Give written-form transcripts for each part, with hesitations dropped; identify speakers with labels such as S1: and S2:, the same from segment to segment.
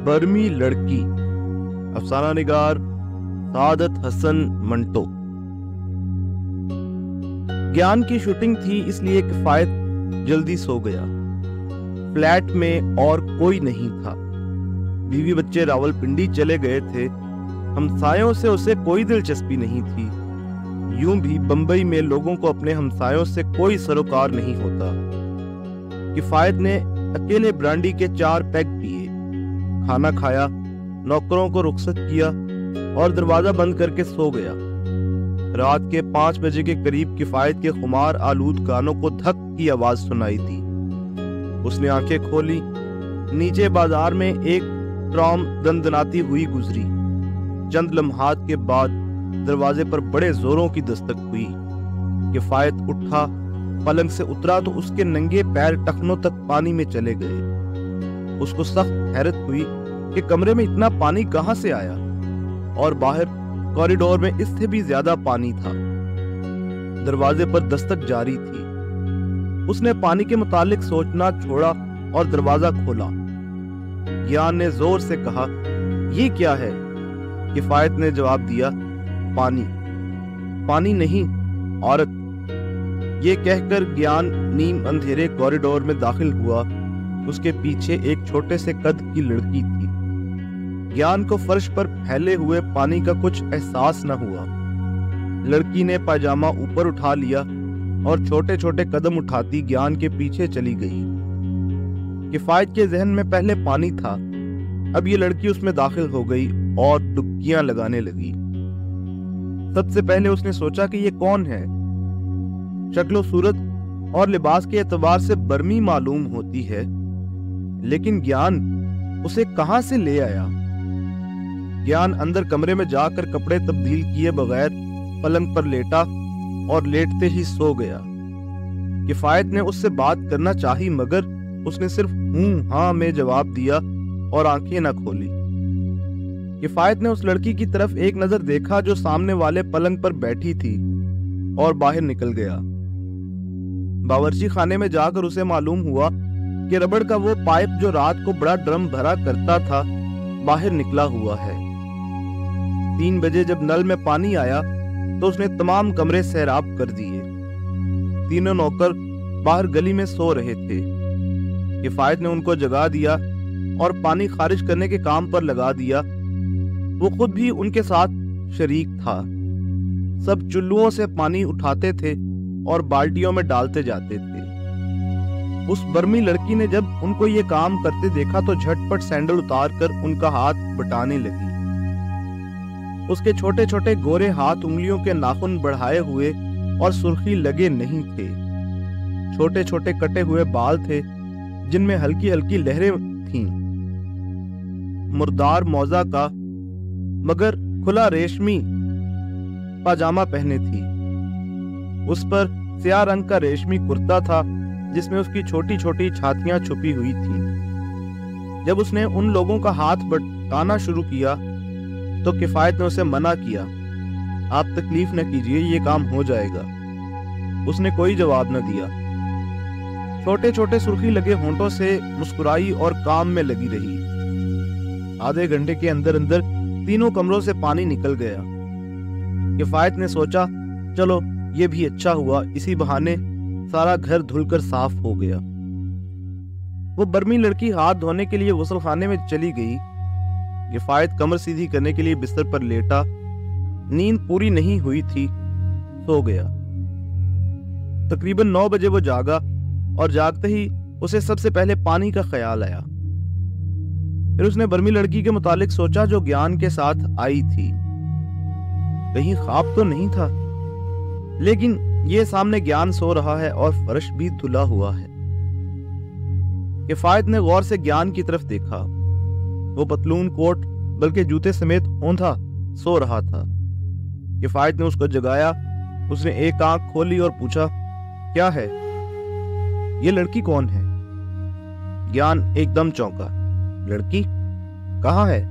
S1: बर्मी लड़की, अफसाना निगार सादत हसन मंटो। ज्ञान की शूटिंग थी, इसलिए किफायत जल्दी सो गया। फ्लैट में और कोई नहीं था। बीवी बच्चे रावलपिंडी चले गए थे। हमसायों से उसे कोई दिलचस्पी नहीं थी। यूं भी बंबई में लोगों को अपने हमसायों से कोई सरोकार नहीं होता। किफायत ने अकेले ब्रांडी के 4 पैग पिए, खाना खाया, नौकरों को रुखसत किया और दरवाजा बंद करके सो गया। रात के 5 बजे के करीब किफायत के खुमार आलूद कानों को धक की आवाज सुनाई दी। उसने आंखें खोली। नीचे बाजार में एक ट्राम दंदनाती हुई गुजरी। चंद लम्हात के बाद दरवाजे पर बड़े जोरों की दस्तक हुई। किफायत उठा, पलंग से उतरा तो उसके नंगे पैर टखनों तक पानी में चले गए। उसको सख्त हैरत हुई कि कमरे में इतना पानी कहां से आया और बाहर कॉरिडोर में इससे भी ज्यादा पानी था। दरवाजे पर दस्तक जारी थी। उसने पानी के मुतालिक सोचना छोड़ा और दरवाजा खोला। ज्ञान ने जोर से कहा, ये क्या है? किफायत ने जवाब दिया, पानी। पानी नहीं, औरत। ये कहकर ज्ञान नीम अंधेरे कॉरिडोर में दाखिल हुआ। उसके पीछे एक छोटे से कद की लड़की थी। ज्ञान को फर्श पर फैले हुए पानी का कुछ एहसास न हुआ। लड़की ने पायजामा ऊपर उठा लिया और छोटे छोटे कदम उठाती ज्ञान के पीछे चली गई। किफायत के जहन में पहले पानी था, अब ये लड़की उसमें दाखिल हो गई और डुबकियां लगाने लगी। सबसे पहले उसने सोचा कि ये कौन है। शक्लो सूरत और लिबास के एतबार से बर्मी मालूम होती है, लेकिन ज्ञान उसे कहां से ले आया? ज्ञान अंदर कमरे में जाकर कपड़े तब्दील किए बगैर पलंग पर लेटा और लेटते ही सो गया। किफायत ने उससे बात करना चाही, मगर उसने सिर्फ हूं हां में जवाब दिया और आंखें न खोली। किफायत ने उस लड़की की तरफ एक नजर देखा जो सामने वाले पलंग पर बैठी थी और बाहर निकल गया। बावर्ची खाने में जाकर उसे मालूम हुआ कि रबड़ का वो पाइप जो रात को बड़ा ड्रम भरा करता था बाहर निकला हुआ है। 3 बजे जब नल में पानी आया तो उसने तमाम कमरे सैराब कर दिए। तीनों नौकर बाहर गली में सो रहे थे। किफायत ने उनको जगा दिया और पानी खारिज करने के काम पर लगा दिया। वो खुद भी उनके साथ शरीक था। सब चुल्लुओं से पानी उठाते थे और बाल्टियों में डालते जाते थे। उस बर्मी लड़की ने जब उनको ये काम करते देखा तो झटपट सैंडल उतारकर उनका हाथ बटाने लगी। उसके छोटे छोटे गोरे हाथ उंगलियों के नाखून बढ़ाए हुए और सुर्खी लगे नहीं थे। छोटे छोटे कटे हुए बाल थे जिनमें हल्की हल्की लहरें थीं। मुर्दार मौजा का मगर खुला रेशमी पाजामा पहने थी। उस पर स्याह रंग का रेशमी कुर्ता था जिसमें उसकी छोटी छोटी छातियां छुपी हुई थीं। जब उसने उन लोगों का हाथ बटाना शुरू किया तो किफायत ने उसे मना किया, आप तकलीफ न कीजिए, ये काम हो जाएगा। उसने कोई जवाब न दिया। छोटे छोटे सुर्खी लगे होंठों से मुस्कुराई और काम में लगी रही। आधे घंटे के अंदर अंदर तीनों कमरों से पानी निकल गया। किफायत ने सोचा, चलो ये भी अच्छा हुआ, इसी बहाने सारा घर धुलकर साफ हो गया। वो बर्मी लड़की हाथ धोने के लिए गुस्ल खाने में चली गई। किफायत कमर सीधी करने के लिए बिस्तर पर लेटा। नींद पूरी नहीं हुई थी, सो गया। तकरीबन 9 बजे वो जागा और जागते ही उसे सबसे पहले पानी का ख्याल आया। फिर उसने बर्मी लड़की के मुतालिक सोचा जो ज्ञान के साथ आई थी। कहीं ख्वाब तो नहीं था, लेकिन ये सामने ज्ञान सो रहा है और फर्श भी धुला हुआ है। किफायत ने गौर से ज्ञान की तरफ देखा। वो पतलून कोट बल्कि जूते समेत औंधा सो रहा था। किफायत ने उसको जगाया। उसने एक आंख खोली और पूछा, क्या है? ये लड़की कौन है? ज्ञान एकदम चौंका। लड़की कहाँ है?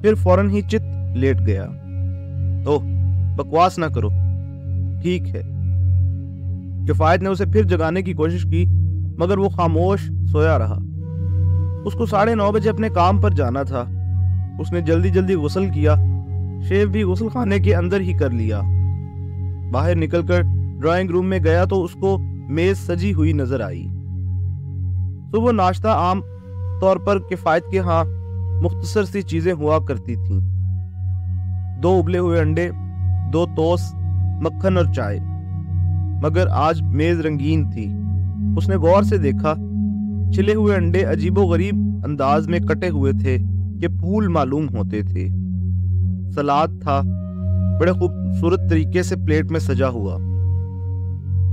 S1: फिर फौरन ही चित लेट गया। ओह, बकवास ना करो, ठीक है। किफायत ने उसे फिर जगाने की कोशिश की, मगर वो खामोश सोया रहा। उसको 9:30 बजे अपने काम पर जाना था। उसने जल्दी जल्दी गुस्ल किया, शेव भी गुस्ल खाने के अंदर ही कर लिया। बाहर निकलकर ड्राइंग रूम में गया तो उसको मेज सजी हुई नजर आई। सुबह नाश्ता आम तौर पर किफायत के यहाँ मुख्तसर सी चीजें हुआ करती थीं। 2 उबले हुए अंडे, 2 टोस्ट, मक्खन और चाय। मगर आज मेज रंगीन थी। उसने गौर से देखा, छिले हुए अंडे अजीबोगरीब अंदाज में कटे हुए थे कि फूल मालूम होते थे। सलाद था, बड़े खूबसूरत तरीके से प्लेट में सजा हुआ।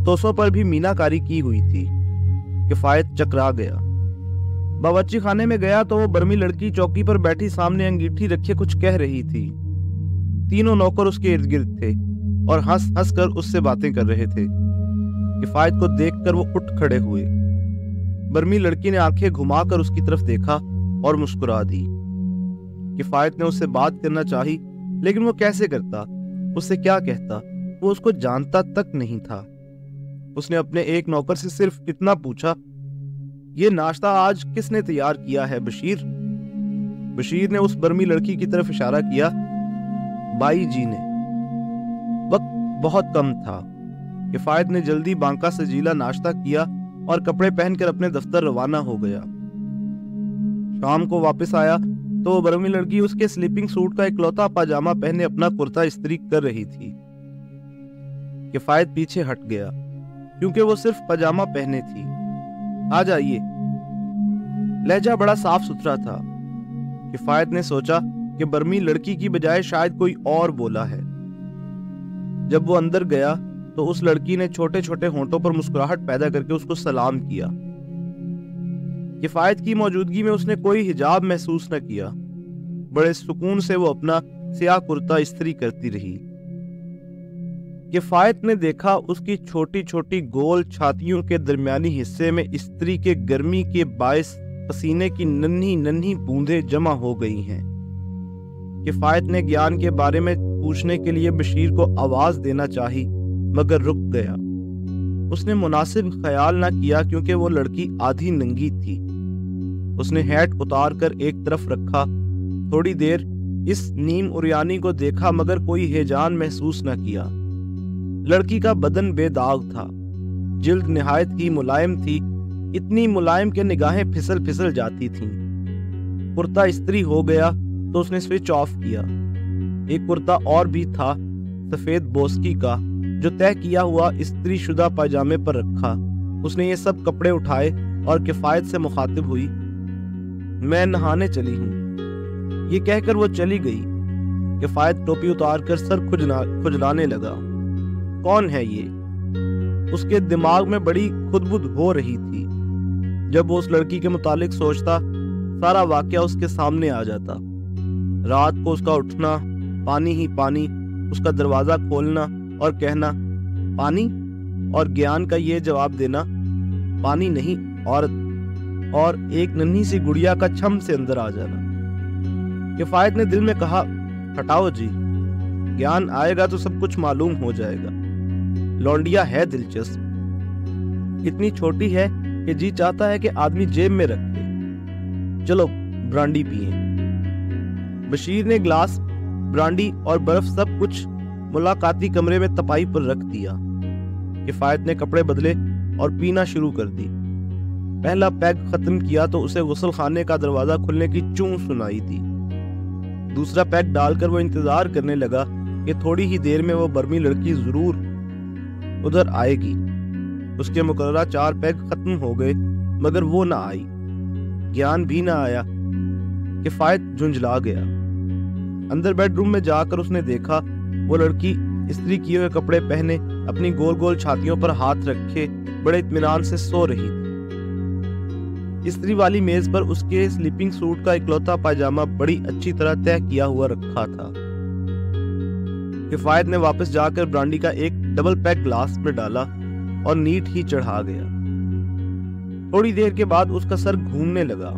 S1: तोसों पर भी मीनाकारी की हुई थी। किफायत चकरा गया। बावर्ची खाने में गया तो वो बर्मी लड़की चौकी पर बैठी सामने अंगीठी रखे कुछ कह रही थी। 3 नौकर उसके इर्द गिर्द थे और हंस हंस कर उससे बातें कर रहे थे। किफायत को देखकर वो उठ खड़े हुए। बर्मी लड़की ने आंखें घुमाकर उसकी तरफ देखा और मुस्कुरा दी। किफायत ने उससे बात करना चाही, लेकिन वो कैसे करता, उससे क्या कहता, वो उसको जानता तक नहीं था। उसने अपने एक नौकर से सिर्फ इतना पूछा, ये नाश्ता आज किसने तैयार किया है बशीर? बशीर ने उस बर्मी लड़की की तरफ इशारा किया, बाई जी ने। वक्त बहुत कम था। किफायत ने जल्दी बांका सजीला नाश्ता किया और कपड़े पहनकर अपने दफ्तर रवाना हो गया। शाम को वापस आया तो वो बर्मी लड़की उसके स्लीपिंग सूट का इकलौता पाजामा पहने अपना कुर्ता इस्त्री कर रही थी। किफायत पीछे हट गया क्योंकि वो सिर्फ पजामा पहने थी। आ जाइए। लहजा बड़ा साफ सुथरा था। किफायत ने सोचा कि बर्मी लड़की की बजाय शायद कोई और बोला है। जब वो अंदर गया तो उस लड़की ने छोटे छोटे होंठों पर मुस्कुराहट पैदा करके उसको सलाम किया। किफायत की मौजूदगी में उसने कोई हिजाब महसूस न किया। बड़े सुकून से वो अपना स्याह कुर्ता इस्त्री करती रही। किफायत ने देखा उसकी छोटी छोटी गोल छातियों के दरमियानी हिस्से में इस्त्री के गर्मी के बायस पसीने की नन्ही नन्ही बूंदें जमा हो गई हैं। किफायत ने ज्ञान के बारे में पूछने के लिए बशीर को आवाज देना चाही, मगर रुक गया। उसने मुनासिब ख्याल ना किया क्योंकि वो लड़की आधी नंगी थी। उसने हैट उतार कर एक तरफ रखा। थोड़ी देर इस नीम उरियानी को देखा मगर कोई हेजान महसूस न किया। लड़की का बदन बेदाग था। जिल्द निहायत ही मुलायम थी, इतनी मुलायम के निगाहें फिसल फिसल जाती थीं। कुर्ता इस्त्री हो गया तो उसने स्विच ऑफ किया। एक कुर्ता और भी था, सफेद बोस्की का, जो तय किया हुआ इस्त्री शुदा पायजामे पर रखा। उसने ये सब कपड़े उठाए और किफायत से मुखातिब हुई, मैं नहाने चली हूं। ये कहकर वो चली गई। किफायत टोपी उतार कर सर खुजलाने लगा। कौन है ये? उसके दिमाग में बड़ी खुदबुद हो रही थी। जब वो उस लड़की के मुतालिक सोचता, सारा वाकया उसके सामने आ जाता। रात को उसका उठना, पानी ही पानी, उसका दरवाजा खोलना और कहना पानी, और ज्ञान का ये जवाब देना पानी नहीं औरत, और एक नन्ही सी गुड़िया का छम से अंदर आ जाना। किफायत ने दिल में कहा, हटाओ जी, ज्ञान आएगा तो सब कुछ मालूम हो जाएगा। लौंडिया है दिलचस्प, इतनी छोटी है कि जी चाहता है कि आदमी जेब में रखे। चलो ब्रांडी पिए। बशीर ने ग्लास, ब्रांडी और बर्फ सब कुछ मुलाकाती कमरे में तपाई पर रख दिया। किफायत ने कपड़े बदले और पीना शुरू कर दी। पहला पैग खत्म किया तो उसे गुस्ल खाने का दरवाजा खुलने की चूं सुनाई दी। दूसरा पैग डालकर वो इंतजार करने लगा कि थोड़ी ही देर में वो बर्मी लड़की जरूर उधर आएगी। उसके मुकर्ररा 4 पैग खत्म हो गए मगर वो ना आई। ज्ञान भी ना आया। किफायत झुंझला गया। अंदर बेडरूम में जाकर उसने देखा वो लड़की इस्त्री किए हुए कपड़े पहने, अपनी गोल गोल छातियों पर हाथ रखे बड़े इत्मीनान से सो रही थी। इस्त्री वाली मेज पर उसके स्लीपिंग सूट का इकलौता पायजामा बड़ी अच्छी तरह तय किया हुआ रखा था। किफायत ने वापस जाकर ब्रांडी का एक डबल पैक ग्लास में डाला और नीट ही चढ़ा गया। थोड़ी देर के बाद उसका सर घूमने लगा।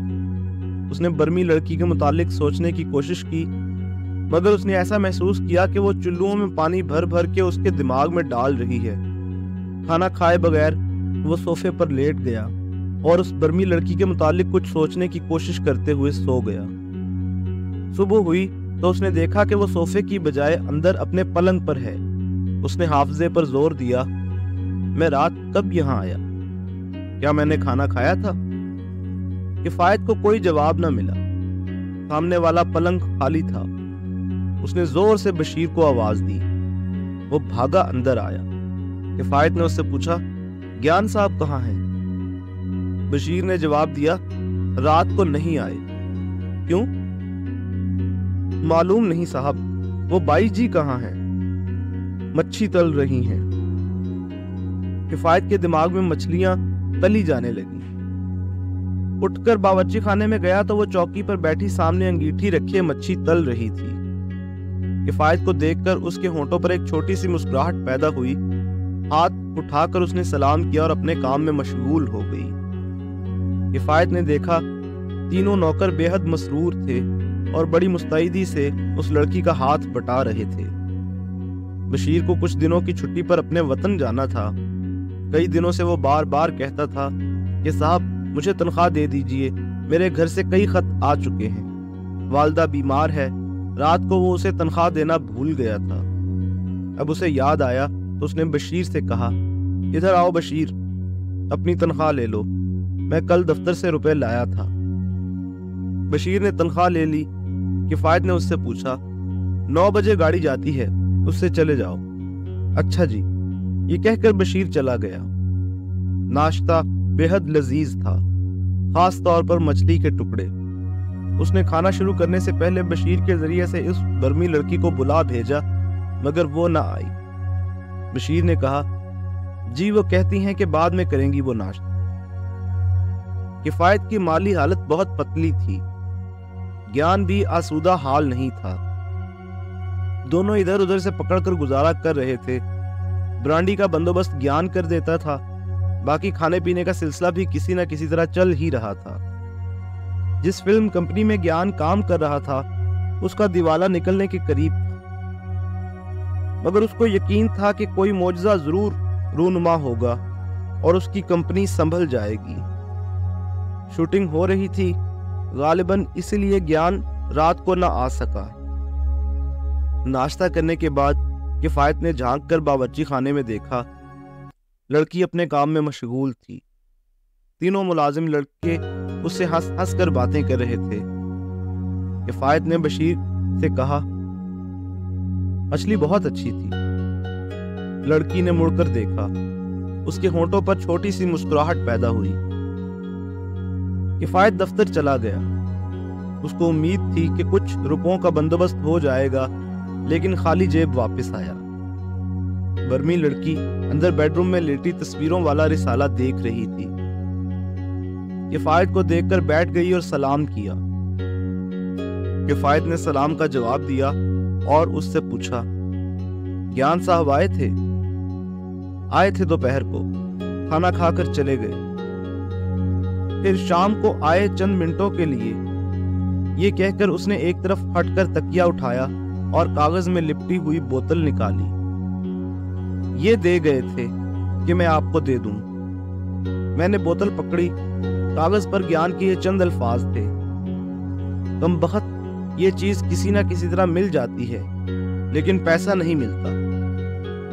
S1: उसने बर्मी लड़की के मुतालिक सोचने की कोशिश की मगर उसने ऐसा महसूस किया कि वो चुल्लुओं में पानी भर भर के उसके दिमाग में डाल रही है। खाना खाए बगैर वो सोफे पर लेट गया। और उस बर्मी लड़की के मुतालिक कुछ सोचने की कोशिश करते हुए सो गया। सुबह हुई तो उसने देखा कि वो सोफे की बजाय अंदर अपने पलंग पर है। उसने हाफजे पर जोर दिया, मैं रात कब यहाँ आया? क्या मैंने खाना खाया था? किफायत को कोई जवाब न मिला। सामने वाला पलंग खाली था। उसने जोर से बशीर को आवाज दी। वो भागा अंदर आया। किफायत ने उससे पूछा, ज्ञान साहब कहाँ हैं? बशीर ने जवाब दिया, रात को नहीं आए। क्यों? मालूम नहीं साहब। वो बाई जी कहाँ हैं? मच्छी तल रही हैं। किफायत के दिमाग में मछलियां तली जाने लगी। उठकर बावर्ची खाने में गया तो वो चौकी पर बैठी सामने अंगीठी रखे मच्छी तल रही थी। किफायत को देखकर उसके होंठों पर एक छोटी सी मुस्कुराहट पैदा हुई। हाथ उठाकर उसने सलाम किया और अपने काम में मशगूल हो गई। किफायत ने देखा तीनों नौकर बेहद मसरूर थे और बड़ी मुस्तैदी से उस लड़की का हाथ बटा रहे थे। बशीर को कुछ दिनों की छुट्टी पर अपने वतन जाना था। कई दिनों से वो बार बार कहता था कि साहब मुझे तनख्वाह दे दीजिए, मेरे घर से कई खत आ चुके हैं। वालदा बीमार है। रात को वो उसे तनख्वाह देना भूल गया था। अब उसे याद आया तो उसने बशीर से कहा, इधर आओ बशीर, अपनी तनख्वाह ले लो, मैं कल दफ्तर से रुपए लाया था। बशीर ने तनख्वाह ले ली। किफायत ने उससे पूछा, 9 बजे गाड़ी जाती है, उससे चले जाओ। अच्छा जी। ये कहकर बशीर चला गया। नाश्ता बेहद लजीज था, खास तौर पर मछली के टुकड़े। उसने खाना शुरू करने से पहले बशीर के जरिए से इस बर्मी लड़की को बुला भेजा, मगर वो ना आई। बशीर ने कहा, जी वो कहती हैं कि बाद में करेंगी वो नाश्ता। किफायत की माली हालत बहुत पतली थी। ज्ञान भी आसूदा हाल नहीं था। दोनों इधर उधर से पकड़कर गुजारा कर रहे थे। ब्रांडी का बंदोबस्त ज्ञान कर देता था, बाकी खाने पीने का सिलसिला भी किसी न किसी तरह चल ही रहा था। जिस फिल्म कंपनी में ज्ञान काम कर रहा था उसका दिवाला निकलने के करीब था, मगर उसको यकीन था कि कोई मौजज़ा जरूर रूनुमा होगा और उसकी कंपनी संभल जाएगी। शूटिंग हो रही थी, गालिबन इसलिए ज्ञान रात को न आ सका। नाश्ता करने के बाद किफायत ने झांक कर बावर्ची खाने में देखा, लड़की अपने काम में मशगूल थी। तीनों मुलाजिम लड़के उससे हंस हंस कर बातें कर रहे थे। किफायत ने बशीर से कहा, मछली बहुत अच्छी थी। लड़की ने मुड़कर देखा। उसके होंठों पर छोटी सी मुस्कुराहट पैदा हुई। किफायत दफ्तर चला गया। उसको उम्मीद थी कि कुछ रुपयों का बंदोबस्त हो जाएगा, लेकिन खाली जेब वापस आया। बर्मी लड़की अंदर बेडरूम में लेटी तस्वीरों वाला रिसाला देख रही थी। किफायत को देखकर बैठ गई और सलाम किया। किफायत ने सलाम का जवाब दिया और उससे पूछा, ज्ञान साहब आए थे? आए थे दोपहर को, खाना खाकर चले गए। फिर शाम को आए चंद मिनटों के लिए। ये कहकर उसने एक तरफ हटकर तकिया उठाया और कागज में लिपटी हुई बोतल निकाली। ये दे गए थे कि मैं आपको दे दूं। मैंने बोतल पकड़ी। कागज पर ज्ञान के ये चंद अल्फाज थे, कमबख्त ये चीज किसी ना किसी तरह मिल जाती है, लेकिन पैसा नहीं मिलता।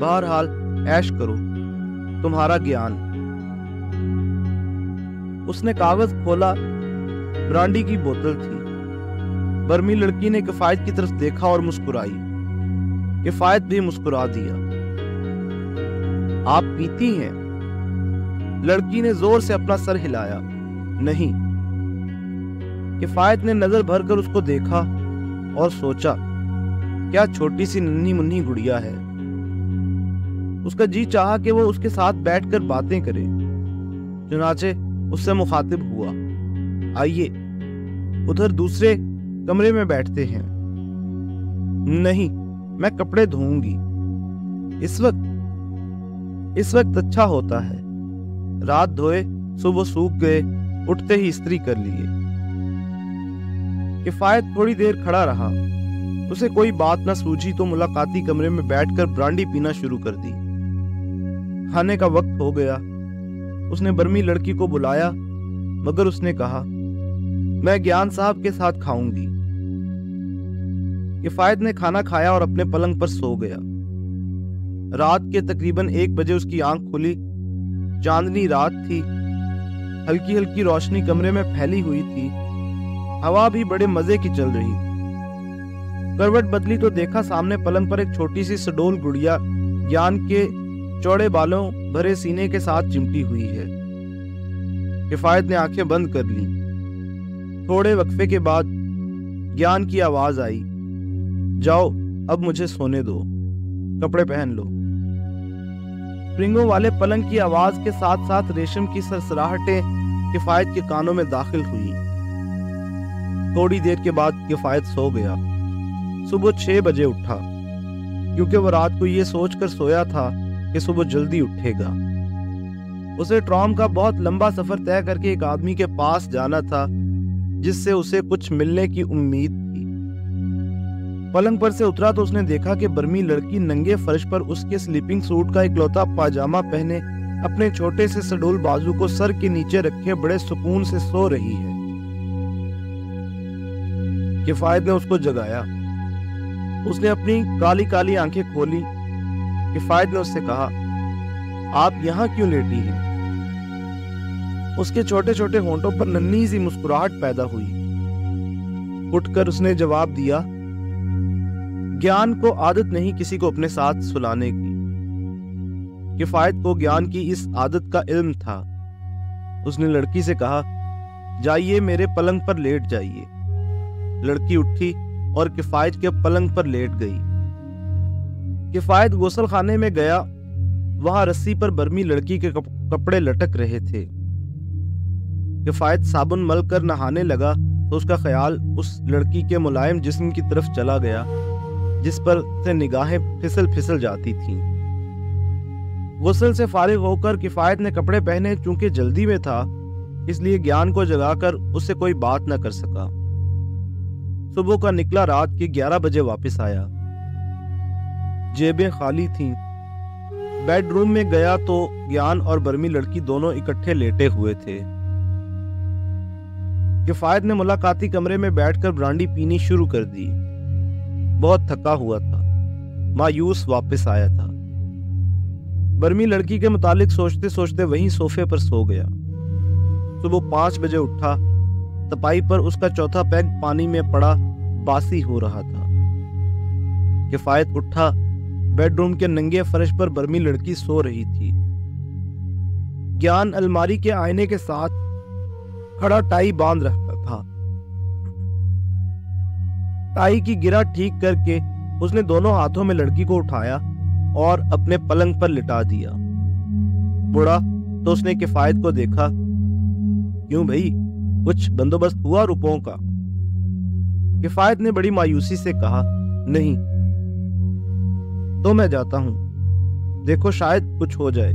S1: बहरहाल ऐश करो, तुम्हारा ज्ञान। उसने कागज खोला। ब्रांडी की बोतल थी। बर्मी लड़की ने किफायत की तरफ देखा और मुस्कुराई। किफायत भी मुस्कुरा दिया। आप पीती हैं? लड़की ने जोर से अपना सर हिलाया। नहीं। किफायत ने नजर भरकर उसको देखा और सोचा, क्या छोटी सी नन्ही मुन्नी गुड़िया है। उसका जी चाहा कि वो उसके साथ बैठकर बातें करे। चुनाचे उससे मुखातिब हुआ, आइए उधर दूसरे कमरे में बैठते हैं। नहीं, मैं कपड़े धोऊंगी। इस वक्त अच्छा होता है। रात धोए, सुबह सूख गए, उठते ही इस्त्री कर लिए। किफायत थोड़ी देर खड़ा रहा। उसे कोई बात न सूझी तो मुलाकाती कमरे में बैठकर ब्रांडी पीना शुरू कर दी। खाने का वक्त हो गया। उसने बर्मी लड़की को बुलाया मगर उसने कहा, मैं ज्ञान साहब के साथ खाऊंगी। किफायत ने खाना खाया और अपने पलंग पर सो गया। रात के तकरीबन 1 बजे उसकी आंख खुली। चांदनी रात थी। हल्की हल्की रोशनी कमरे में फैली हुई थी। हवा भी बड़े मजे की चल रही थी। करवट बदली तो देखा सामने पलंग पर एक छोटी सी सडोल गुड़िया ज्ञान के चौड़े बालों भरे सीने के साथ चिमटी हुई है। किफायत ने आंखें बंद कर ली। थोड़े वक्फे के बाद ज्ञान की आवाज आई, जाओ अब मुझे सोने दो, कपड़े पहन लो। स्प्रिंगों वाले पलंग की आवाज के साथ साथ रेशम की सरसराहटें किफायत के कानों में दाखिल हुई। थोड़ी देर के बाद किफायत सो गया। सुबह 6 बजे उठा, क्योंकि वो रात को ये सोचकर सोया था कि सुबह जल्दी उठेगा। उसे ट्राम का बहुत लंबा सफर तय करके एक आदमी के पास जाना था जिससे उसे कुछ मिलने की उम्मीद थी। पलंग पर से उतरा तो उसने देखा कि बर्मी लड़की नंगे फर्श पर उसके स्लीपिंग सूट का इकलौता पाजामा पहने अपने छोटे से सडोल बाजू को सर के नीचे रखे बड़े सुकून से सो रही है। किफायत ने उसको जगाया। उसने अपनी काली काली आंखें खोली। किफायत ने उससे कहा, आप यहाँ क्यों लेटी हैं? उसके छोटे छोटे होंठों पर नन्ही सी मुस्कुराहट पैदा हुई। उठकर उसने जवाब दिया, ज्ञान को आदत नहीं किसी को अपने साथ सुलाने की। किफायत को ज्ञान की इस आदत का इल्म था। उसने लड़की से कहा, जाइए मेरे पलंग पर लेट जाइए। लड़की उठी और किफायत के पलंग पर लेट गई। किफायत गुसल खाने में गया। वहां रस्सी पर बर्मी लड़की के कपड़े लटक रहे थे। किफायत साबुन मल कर नहाने लगा तो उसका ख्याल उस लड़की के मुलायम जिस्म की तरफ चला गया जिस पर से निगाहें फिसल फिसल जाती थीं। गुस्ल से फारिग होकर किफायत ने कपड़े पहने। चूंकि जल्दी में था इसलिए ज्ञान को जगाकर उससे कोई बात न कर सका। सुबह का निकला रात के 11 बजे वापस आया। जेबें खाली थीं। बेडरूम में गया तो ज्ञान और बर्मी लड़की दोनों इकट्ठे लेटे हुए थे। किफायत ने मुलाकाती कमरे में बैठकर ब्रांडी पीनी शुरू कर दी। बहुत थका हुआ था, मायूस वापस आया था। बर्मी लड़की के मुतालिक सोचते सोचते वहीं सोफे पर सो गया। सुबह 5 बजे उठा। तपाई पर उसका चौथा पैग पानी में पड़ा बासी हो रहा था। किफायत उठा। बेडरूम के नंगे फर्श पर बर्मी लड़की सो रही थी। ज्ञान अलमारी के आईने के साथ खड़ा टाई बांध रखा था। टाई की गिरा ठीक करके उसने दोनों हाथों में लड़की को उठाया और अपने पलंग पर लिटा दिया। मुड़ा तो उसने किफायत को देखा। क्यों भाई, कुछ बंदोबस्त हुआ रुपयों का? किफायत ने बड़ी मायूसी से कहा, नहीं। तो मैं जाता हूं, देखो शायद कुछ हो जाए।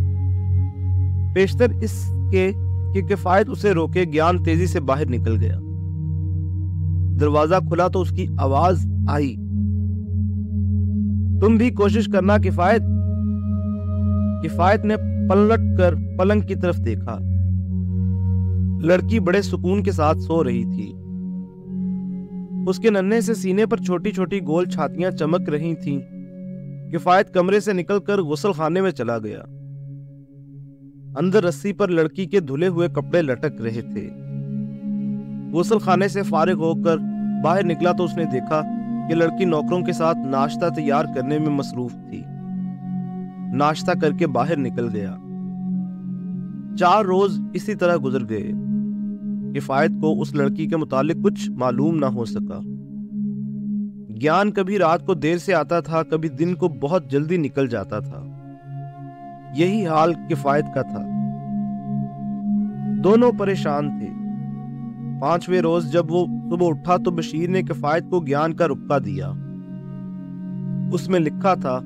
S1: पेशतर इसके कि किफायत उसे रोके, ज्ञान तेजी से बाहर निकल गया। दरवाजा खुला तो उसकी आवाज आई, तुम भी कोशिश करना किफायत। किफायत ने पलट कर पलंग की तरफ देखा। लड़की बड़े सुकून के साथ सो रही थी। उसके नन्हे से सीने पर छोटी छोटी गोल छातियां चमक रही थीं। किफायत कमरे से निकलकर गुस्ल खाने में चला गया। अंदर रस्सी पर लड़की के धुले हुए कपड़े लटक रहे थे। गुस्ल खाने से फारिग होकर बाहर निकला तो उसने देखा कि लड़की नौकरों के साथ नाश्ता तैयार करने में मसरूफ थी। नाश्ता करके बाहर निकल गया। 4 रोज इसी तरह गुजर गए। किफायत को उस लड़की के मुतालिक कुछ मालूम ना हो सका। ज्ञान कभी रात को देर से आता था, कभी दिन को बहुत जल्दी निकल जाता था। यही हाल किफायत का था। दोनों परेशान थे। 5वें रोज जब वो सुबह उठा तो बशीर ने किफायत को ज्ञान का रुपया दिया। उसमें लिखा था,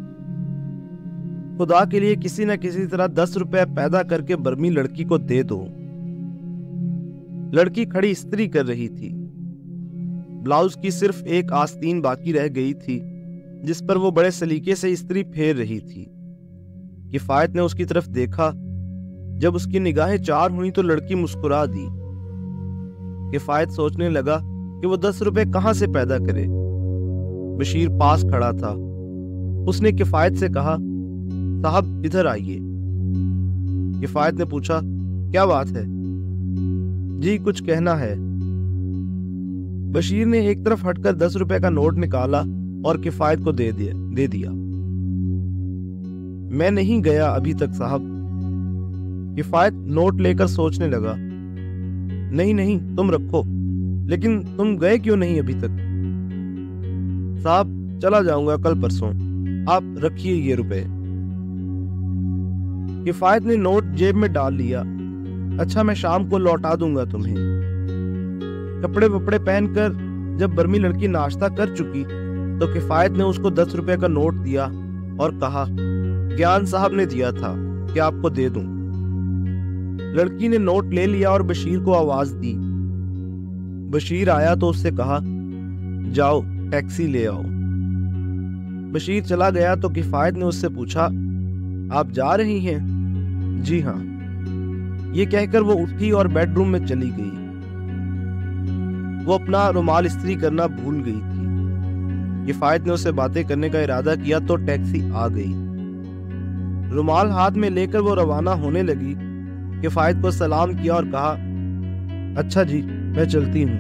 S1: खुदा के लिए किसी न किसी तरह 10 रुपए पैदा करके बर्मी लड़की को दे दो। लड़की खड़ी इस्त्री कर रही थी। ब्लाउज की सिर्फ एक आस्तीन बाकी रह गई थी जिस पर वो बड़े सलीके से इस्त्री फेर रही थी। किफायत ने उसकी तरफ देखा। जब उसकी निगाहें 4 हुई तो लड़की मुस्कुरा दी। किफायत सोचने लगा कि वो 10 रुपए कहां से पैदा करे। बशीर पास खड़ा था। उसने किफायत से कहा, साहब इधर आइए। किफायत ने पूछा, क्या बात है? जी कुछ कहना है। बशीर ने एक तरफ हटकर 10 रुपए का नोट निकाला और किफायत को दे दिया। मैं नहीं गया अभी तक साहब। किफायत नोट लेकर सोचने लगा। नहीं नहीं तुम रखो, लेकिन तुम गए क्यों नहीं अभी तक? साहब चला जाऊंगा कल परसों, आप रखिए ये रुपए। किफायत ने नोट जेब में डाल लिया। अच्छा मैं शाम को लौटा दूंगा तुम्हें। कपड़े वपड़े पहनकर जब बर्मी लड़की नाश्ता कर चुकी तो किफायत ने उसको 10 रुपए का नोट दिया और कहा, ज्ञान साहब ने दिया था कि आपको दे दूं। लड़की ने नोट ले लिया और बशीर को आवाज दी। बशीर आया तो उससे कहा, जाओ टैक्सी ले आओ। बशीर चला गया तो किफायत ने उससे पूछा, आप जा रही हैं? जी हाँ। ये कहकर वो उठी और बेडरूम में चली गई। वो अपना रुमाल इस्त्री करना भूल गई थी। किफायत ने उससे बातें करने का इरादा किया तो टैक्सी आ गई। रुमाल हाथ में लेकर वो रवाना होने लगी। किफायत को सलाम किया और कहा, अच्छा जी मैं चलती हूँ,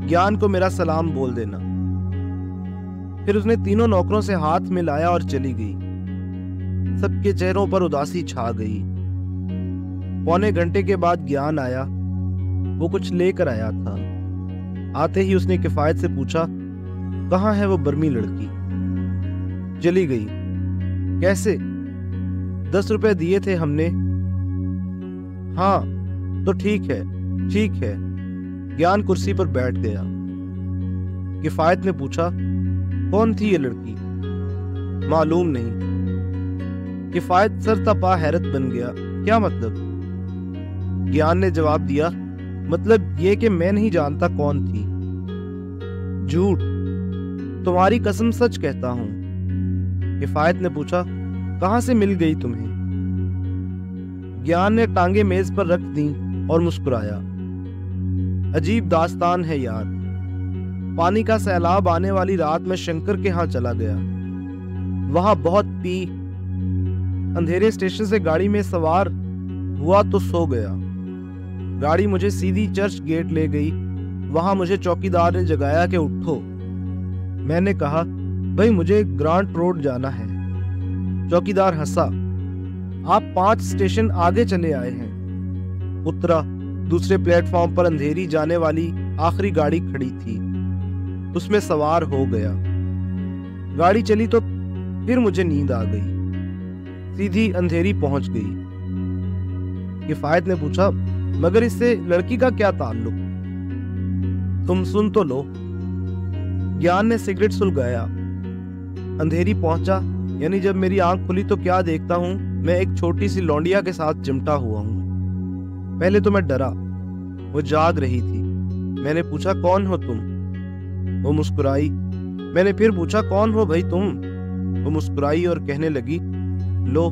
S1: ज्ञान को मेरा सलाम बोल देना। फिर उसने तीनों नौकरों से हाथ मिलाया और चली गई। सबके चेहरों पर उदासी छा गई। पौने घंटे के बाद ज्ञान आया। वो कुछ लेकर आया था। आते ही उसने किफायत से पूछा, कहाँ है वो बर्मी लड़की? चली गई। कैसे? 10 रुपए दिए थे हमने। हाँ तो ठीक है ठीक है। ज्ञान कुर्सी पर बैठ गया। किफायत ने पूछा, कौन थी ये लड़की? मालूम नहीं। किफायत सर तपा हैरत बन गया। क्या मतलब? ज्ञान ने जवाब दिया, मतलब ये कि मैं नहीं जानता कौन थी। झूठ, तुम्हारी कसम सच कहता हूं। किफायत ने पूछा, कहां से मिल गई तुम्हें? ज्ञान ने टांगे मेज पर रख दी और मुस्कुराया। अजीब दास्तान है यार। पानी का सैलाब आने वाली रात में शंकर के यहां चला गया। वहां बहुत पी। अंधेरे स्टेशन से गाड़ी में सवार हुआ तो सो गया। गाड़ी मुझे सीधी चर्च गेट ले गई। वहां मुझे चौकीदार ने जगाया कि उठो। मैंने कहा, भाई मुझे ग्रांट रोड जाना है। चौकीदार हंसा। आप 5 स्टेशन आगे चले आए हैं। उतरा। दूसरे प्लेटफॉर्म पर अंधेरी जाने वाली आखिरी गाड़ी खड़ी थी। उसमें सवार हो गया। गाड़ी चली तो फिर मुझे नींद आ गई। सीधी अंधेरी पहुंच गई। किफायत ने पूछा, मगर इससे लड़की का क्या ताल्लुक? तुम सुन तो लो। ज्ञान ने सिगरेट सुलगाया। अंधेरी पहुंचा, यानी जब मेरी आंख खुली तो क्या देखता हूं, मैं एक छोटी सी लौंडिया के साथ चिमटा हुआ हूं। पहले तो मैं डरा। वो जाग रही थी। मैंने पूछा, कौन हो तुम? वो मुस्कुराई। मैंने फिर पूछा, कौन हो भाई तुम? वो मुस्कुराई और कहने लगी, लो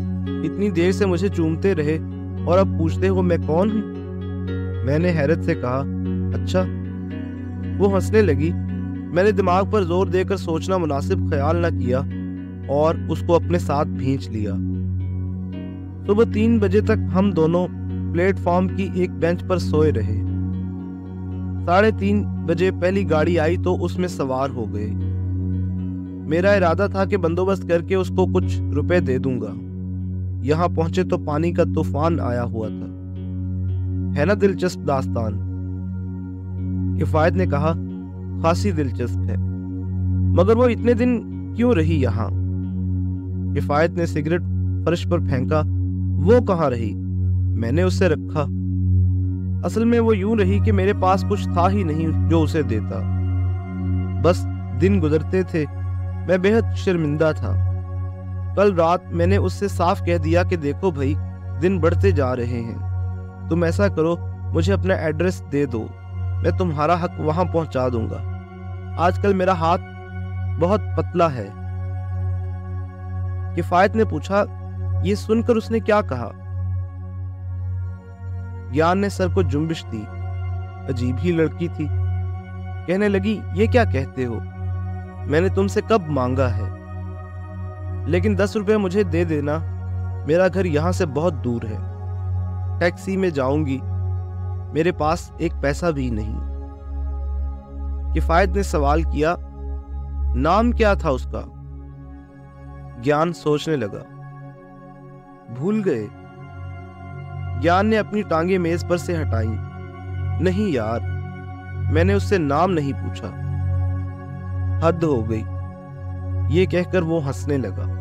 S1: इतनी देर से मुझे चूमते रहे और अब पूछते हो मैं कौन हूं? मैंने हैरत से कहा, अच्छा। वो हंसने लगी। मैंने दिमाग पर जोर देकर सोचना मुनासिब ख्याल न किया और उसको अपने साथ भींच लिया। सुबह 3 बजे तक हम दोनों प्लेटफॉर्म की एक बेंच पर सोए रहे। 3:30 बजे पहली गाड़ी आई तो उसमें सवार हो गए। मेरा इरादा था कि बंदोबस्त करके उसको कुछ रुपए दे दूंगा। यहां पहुंचे तो पानी का तूफान आया हुआ था। है ना दिलचस्प दास्तान? किफायत ने कहा, खासी दिलचस्प है। मगर वो इतने दिन क्यों रही यहाँ? किफायत ने सिगरेट फर्श पर फेंका। वो कहाँ रही? मैंने उससे रखा। असल में वो यूं रही कि मेरे पास कुछ था ही नहीं जो उसे देता। बस दिन गुजरते थे। मैं बेहद शर्मिंदा था। कल रात मैंने उससे साफ कह दिया कि देखो भाई, दिन बढ़ते जा रहे हैं। तुम ऐसा करो, मुझे अपना एड्रेस दे दो, मैं तुम्हारा हक वहां पहुंचा दूंगा। आजकल मेरा हाथ बहुत पतला है। किफायत ने पूछा, ये सुनकर उसने क्या कहा? ज्ञान ने सर को जुम्बिश दी। अजीब ही लड़की थी। कहने लगी, ये क्या कहते हो, मैंने तुमसे कब मांगा है? लेकिन 10 रुपए मुझे दे देना, मेरा घर यहाँ से बहुत दूर है, टैक्सी में जाऊंगी, मेरे पास एक पैसा भी नहीं। किफायत ने सवाल किया, नाम क्या था उसका? ज्ञान सोचने लगा। भूल गए? ज्ञान ने अपनी टांगे मेज पर से हटाई। नहीं यार, मैंने उससे नाम नहीं पूछा। हद हो गई, ये कहकर वो हंसने लगा।